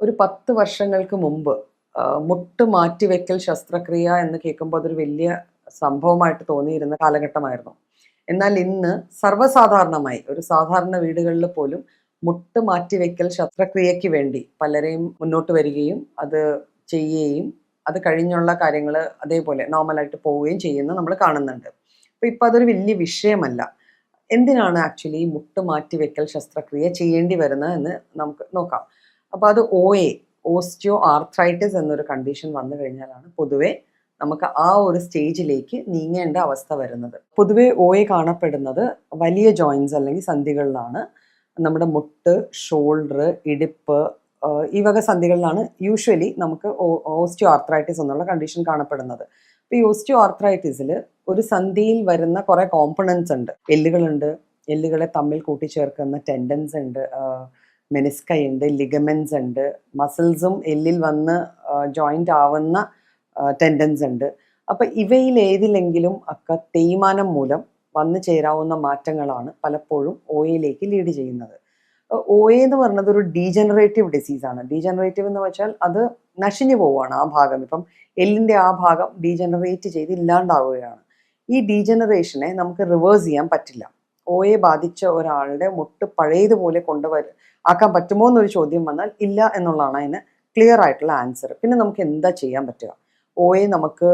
ഒരു 10 വർഷങ്ങൾക്ക് മുമ്പ് മുട്ട് മാറ്റിവെക്കൽ ശസ്ത്രക്രിയ എന്ന് കേൾക്കുമ്പോൾ അതൊരു വലിയ സംഭവമായിട്ട് തോന്നിയിരുന്ന കാലഘട്ടമായിരുന്നു. എന്നാൽ ഇന്ന് സർവ്വസാധാരണമായി ഒരു സാധാരണ വീടുകളിൽ പോലും മുട്ട് മാറ്റിവെക്കൽ ശസ്ത്രക്രിയയ്ക്ക് വേണ്ടി പലരെയും മുന്നോട്ട് വരികയും അത് ചെയ്യുകയും അത് കഴിഞ്ഞുള്ള കാര്യങ്ങൾ അതേപോലെ നോർമലായിട്ട് പോവുകയും ചെയ്യുന്ന നമ്മൾ കാണുന്നുണ്ട്. അപ്പോൾ ഇപ്പോൾ അതൊരു വലിയ വിഷയമല്ല. എന്തിനാണ് ആക്ച്വലി മുട്ട് മാറ്റിവെക്കൽ ശസ്ത്രക്രിയ ചെയ്യേണ്ടി വരുന്നത് എന്ന് നമുക്ക് നോക്കാം. അപ്പോൾ അത് ഓസ്റ്റിയോ ആർത്രൈറ്റിസ് എന്നൊരു കണ്ടീഷൻ വന്നു കഴിഞ്ഞാലാണ് പൊതുവെ നമുക്ക് ആ ഒരു സ്റ്റേജിലേക്ക് നീങ്ങേണ്ട അവസ്ഥ വരുന്നത്. പൊതുവെ കാണപ്പെടുന്നത് വലിയ ജോയിൻസ് അല്ലെങ്കിൽ സന്ധികളിലാണ്. നമ്മുടെ മുട്ട്, ഷോൾഡർ, ഇടുപ്പ്, ഈ വക സന്ധികളിലാണ് യൂഷ്വലി നമുക്ക് ഓസ്റ്റിയോ ആർത്രൈറ്റിസ് എന്നുള്ള കണ്ടീഷൻ കാണപ്പെടുന്നത്. അപ്പോൾ ഈ ഓസ്റ്റിയോ ആർത്രൈറ്റിസിൽ ഒരു സന്ധിയിൽ വരുന്ന കുറേ കോമ്പണൻസ് ഉണ്ട്. എല്ലുകളുണ്ട്, എല്ലുകളെ തമ്മിൽ കൂട്ടിച്ചേർക്കുന്ന ടെൻഡൻസ് ഉണ്ട്, മെനിസ്കൈ ഉണ്ട്, ലിഗമെന്റ്സ് ഉണ്ട്, മസിൽസും എല്ലിൽ വന്ന് ജോയിന്റ് ആവുന്ന ടെൻഡൻസ് ഉണ്ട്. അപ്പം ഇവയിൽ ഏതിലെങ്കിലും ഒക്കെ തേയ്മാനം മൂലം വന്നു ചേരാവുന്ന മാറ്റങ്ങളാണ് പലപ്പോഴും OAയിലേക്ക് ലീഡ് ചെയ്യുന്നത്. OA എന്ന് പറയുന്നത് ഒരു ഡീജനറേറ്റീവ് ഡിസീസാണ്. ഡീജനറേറ്റീവ് എന്ന് വെച്ചാൽ അത് നശിഞ്ഞു പോവുകയാണ് ആ ഭാഗം. ഇപ്പം എല്ലിൻ്റെ ആ ഭാഗം ഡീജനറേറ്റ് ചെയ്ത് ഇല്ലാണ്ടാവുകയാണ്. ഈ ഡീജനറേഷനെ നമുക്ക് റിവേഴ്സ് ചെയ്യാൻ പറ്റില്ല. OA ബാധിച്ച ഒരാളുടെ മുട്ട് പഴയതുപോലെ ആക്കാൻ പറ്റുമോ എന്നൊരു ചോദ്യം വന്നാൽ ഇല്ല എന്നുള്ളതാണ് അതിന് ക്ലിയർ ആയിട്ടുള്ള ആൻസർ. പിന്നെ നമുക്ക് എന്താ ചെയ്യാൻ പറ്റുക? OA നമുക്ക്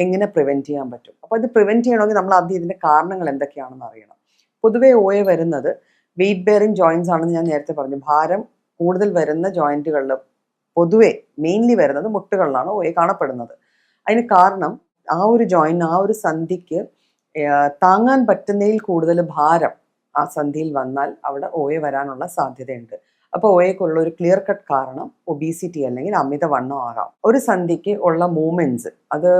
എങ്ങനെ പ്രിവെൻറ്റ് ചെയ്യാൻ പറ്റും? അപ്പോൾ ഇത് പ്രിവെൻറ്റ് ചെയ്യണമെങ്കിൽ നമ്മൾ ആദ്യം ഇതിൻ്റെ കാരണങ്ങൾ എന്തൊക്കെയാണെന്ന് അറിയണം. പൊതുവേ OA വരുന്നത് വെയിറ്റ് ബെയറിംഗ് ജോയിൻസ് ആണെന്ന് ഞാൻ നേരത്തെ പറഞ്ഞു. ഭാരം കൂടുതൽ വരുന്ന ജോയിൻറ്റുകളിൽ പൊതുവെ മെയിൻലി വരുന്നത് മുട്ടുകളിലാണ് OA കാണപ്പെടുന്നത്. അതിന് കാരണം ആ ഒരു ജോയിൻറ്റ്, ആ ഒരു സന്ധിക്ക് താങ്ങാൻ പറ്റുന്നതിൽ കൂടുതൽ ഭാരം ആ സന്ധിയിൽ വന്നാൽ അവിടെ OA വരാനുള്ള സാധ്യതയുണ്ട്. അപ്പോൾ OAക്കുള്ള ഒരു ക്ലിയർ കട്ട് കാരണം ഒബീസിറ്റി അല്ലെങ്കിൽ അമിതവണ്ണം ആകാം. ഒരു സന്ധിക്ക് ഉള്ള മൂവ്മെന്റ്സ്, അത്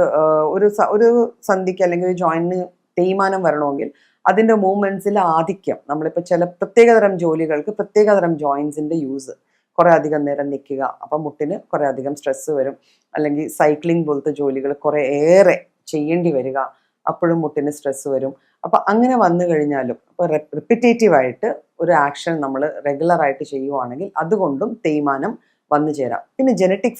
ഒരു സന്ധിക്ക് അല്ലെങ്കിൽ ഒരു ജോയിന്റിന് തേയ്മാനം വരണമെങ്കിൽ അതിൻ്റെ മൂവ്മെന്റ്സിൽ ആധിക്യം, നമ്മളിപ്പോൾ ചില പ്രത്യേകതരം ജോലികൾക്ക് പ്രത്യേകതരം ജോയിൻസിൻ്റെ യൂസ്, കുറേ അധികം നേരം നിൽക്കുക, അപ്പം മുട്ടിന് കുറേ അധികം സ്ട്രെസ്സ് വരും. അല്ലെങ്കിൽ സൈക്ലിംഗ് പോലത്തെ ജോലികൾ കുറേ ഏറെ ചെയ്യേണ്ടി വരിക, അപ്പോഴും മുട്ടിന് സ്ട്രെസ്സ് വരും. അപ്പം അങ്ങനെ വന്നു കഴിഞ്ഞാലും ഇപ്പോൾ റിപ്പിറ്റേറ്റീവായിട്ട് ഒരു ആക്ഷൻ നമ്മൾ റെഗുലറായിട്ട് ചെയ്യുവാണെങ്കിൽ അതുകൊണ്ടും തേയ്മാനം വന്നു ചേരാം. പിന്നെ ജനറ്റിക്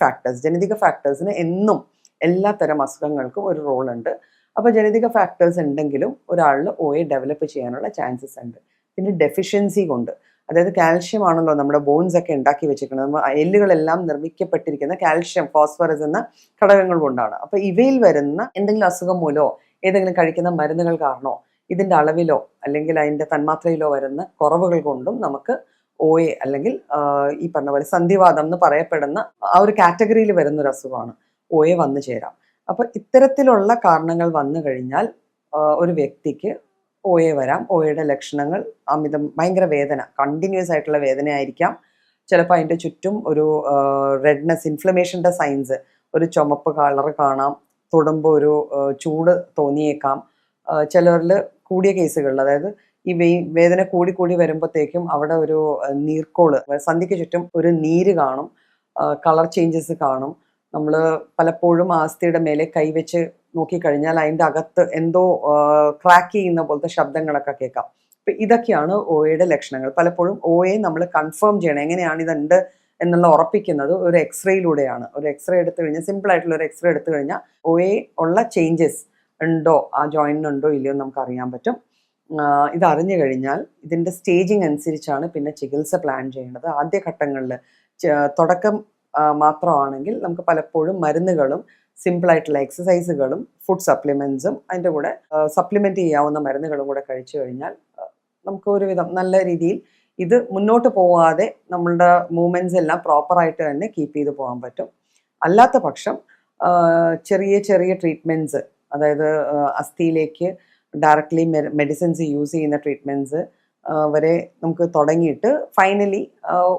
ഫാക്ടേഴ്സിന് എന്നും എല്ലാ തരം അസുഖങ്ങൾക്കും ഒരു റോളുണ്ട്. അപ്പോൾ ജനറ്റിക് ഫാക്ടേഴ്സ് ഉണ്ടെങ്കിലും ഒരാളിൽ OA ഡെവലപ്പ് ചെയ്യാനുള്ള ചാൻസസ് ഉണ്ട്. പിന്നെ ഡെഫിഷ്യൻസി കൊണ്ട്, അതായത് കാൽഷ്യം ആണല്ലോ നമ്മുടെ ബോൺസ് ഒക്കെ ഉണ്ടാക്കി വെച്ചിരിക്കുന്നത്. നമ്മൾ എല്ലുകളെല്ലാം നിർമ്മിക്കപ്പെട്ടിരിക്കുന്ന കാൽഷ്യം, ഫോസ്ഫറസ് എന്ന ഘടകങ്ങൾ കൊണ്ടാണ്. അപ്പോൾ ഇവയിൽ വരുന്ന എന്തെങ്കിലും അസുഖം മൂലമോ ഏതെങ്കിലും കഴിക്കുന്ന മരുന്നുകൾ കാരണമോ ഇതിൻ്റെ അളവിലോ അല്ലെങ്കിൽ അതിൻ്റെ തന്മാത്രയിലോ വരുന്ന കുറവുകൾ കൊണ്ടും നമുക്ക് OA അല്ലെങ്കിൽ ഈ പറഞ്ഞ പോലെ സന്ധിവാദം എന്ന് പറയപ്പെടുന്ന ആ ഒരു കാറ്റഗറിയിൽ വരുന്നൊരു അസുഖമാണ് OA വന്നു ചേരാം. അപ്പോൾ ഇത്തരത്തിലുള്ള കാരണങ്ങൾ വന്നു കഴിഞ്ഞാൽ ഒരു വ്യക്തിക്ക് OA വരാം. OAയുടെ ലക്ഷണങ്ങൾ ഭയങ്കര വേദന, കണ്ടിന്യൂസ് ആയിട്ടുള്ള വേദനയായിരിക്കാം. ചിലപ്പോൾ അതിൻ്റെ ചുറ്റും ഒരു റെഡ്നെസ്, ഇൻഫ്ലമേഷൻ്റെ സൈൻസ്, ഒരു ചുമപ്പ് കളർ കാണാം, തൊടുമ്പോൾ ഒരു ചൂട് തോന്നിയേക്കാം. ചിലരിൽ കൂടിയ കേസുകളിൽ, അതായത് ഈ വേദന കൂടി വരുമ്പോഴത്തേക്കും അവിടെ ഒരു നീർക്കോള്, സന്ധിക്ക് ചുറ്റും ഒരു നീര് കാണും, കളർ ചേഞ്ചസ് കാണും. നമ്മൾ പലപ്പോഴും ആസ്ഥിയുടെ മേലെ കൈവച്ച് നോക്കിക്കഴിഞ്ഞാൽ അതിൻ്റെ അകത്ത് എന്തോ ക്രാക്ക് ചെയ്യുന്ന പോലത്തെ ശബ്ദങ്ങളൊക്കെ കേൾക്കാം. അപ്പം ഇതൊക്കെയാണ് OAയുടെ ലക്ഷണങ്ങൾ. പലപ്പോഴും OA നമ്മൾ കൺഫേം ചെയ്യണം, എങ്ങനെയാണ് ഇതുണ്ട് എന്നുള്ള ഉറപ്പിക്കുന്നത് ഒരു എക്സ്റേയിലൂടെയാണ്. ഒരു എക്സ്റേ എടുത്തു കഴിഞ്ഞാൽ, സിമ്പിൾ ആയിട്ടുള്ള ഒരു എക്സ്റേ എടുത്തു കഴിഞ്ഞാൽ OA ഉള്ള ചേഞ്ചസ് ഉണ്ടോ, ആ ജോയിന്റിനുണ്ടോ ഇല്ലയോ എന്ന് നമുക്ക് അറിയാൻ പറ്റും. ഇത് അറിഞ്ഞു കഴിഞ്ഞാൽ ഇതിൻ്റെ സ്റ്റേജിങ് അനുസരിച്ചാണ് പിന്നെ ചികിത്സ പ്ലാൻ ചെയ്യേണ്ടത്. ആദ്യഘട്ടങ്ങളിൽ തുടക്കം മാത്രമാണെങ്കിൽ നമുക്ക് പലപ്പോഴും മരുന്നുകളും സിമ്പിളായിട്ടുള്ള എക്സസൈസുകളും ഫുഡ് സപ്ലിമെൻറ്റ്സും അതിൻ്റെ കൂടെ സപ്ലിമെൻറ്റ് ചെയ്യാവുന്ന മരുന്നുകളും കൂടെ കഴിച്ചു കഴിഞ്ഞാൽ നമുക്ക് ഒരുവിധം നല്ല രീതിയിൽ ഇത് മുന്നോട്ട് പോവാതെ നമ്മളുടെ മൂവ്മെൻറ്റ്സ് എല്ലാം പ്രോപ്പറായിട്ട് തന്നെ കീപ്പ് ചെയ്ത് പോകാൻ പറ്റും. അല്ലാത്ത പക്ഷം ചെറിയ ട്രീറ്റ്മെൻറ്റ്സ്, അതായത് അസ്ഥിയിലേക്ക് ഡയറക്റ്റ്ലി മെഡിസിൻസ് യൂസ് ചെയ്യുന്ന ട്രീറ്റ്മെൻറ്റ്സ് വരെ നമുക്ക് തുടങ്ങിയിട്ട് ഫൈനലി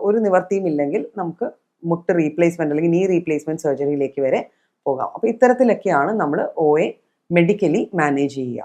ഒരു നിവർത്തിയും ഇല്ലെങ്കിൽ നമുക്ക് മുട്ട് റീപ്ലേസ്മെൻറ്റ് അല്ലെങ്കിൽ നീ റീപ്ലേസ്മെൻറ്റ് സർജറിയിലേക്ക് വരെ പോകാം. അപ്പോൾ ഇത്തരത്തിലൊക്കെയാണ് നമ്മൾ OA മെഡിക്കലി മാനേജ് ചെയ്യുക.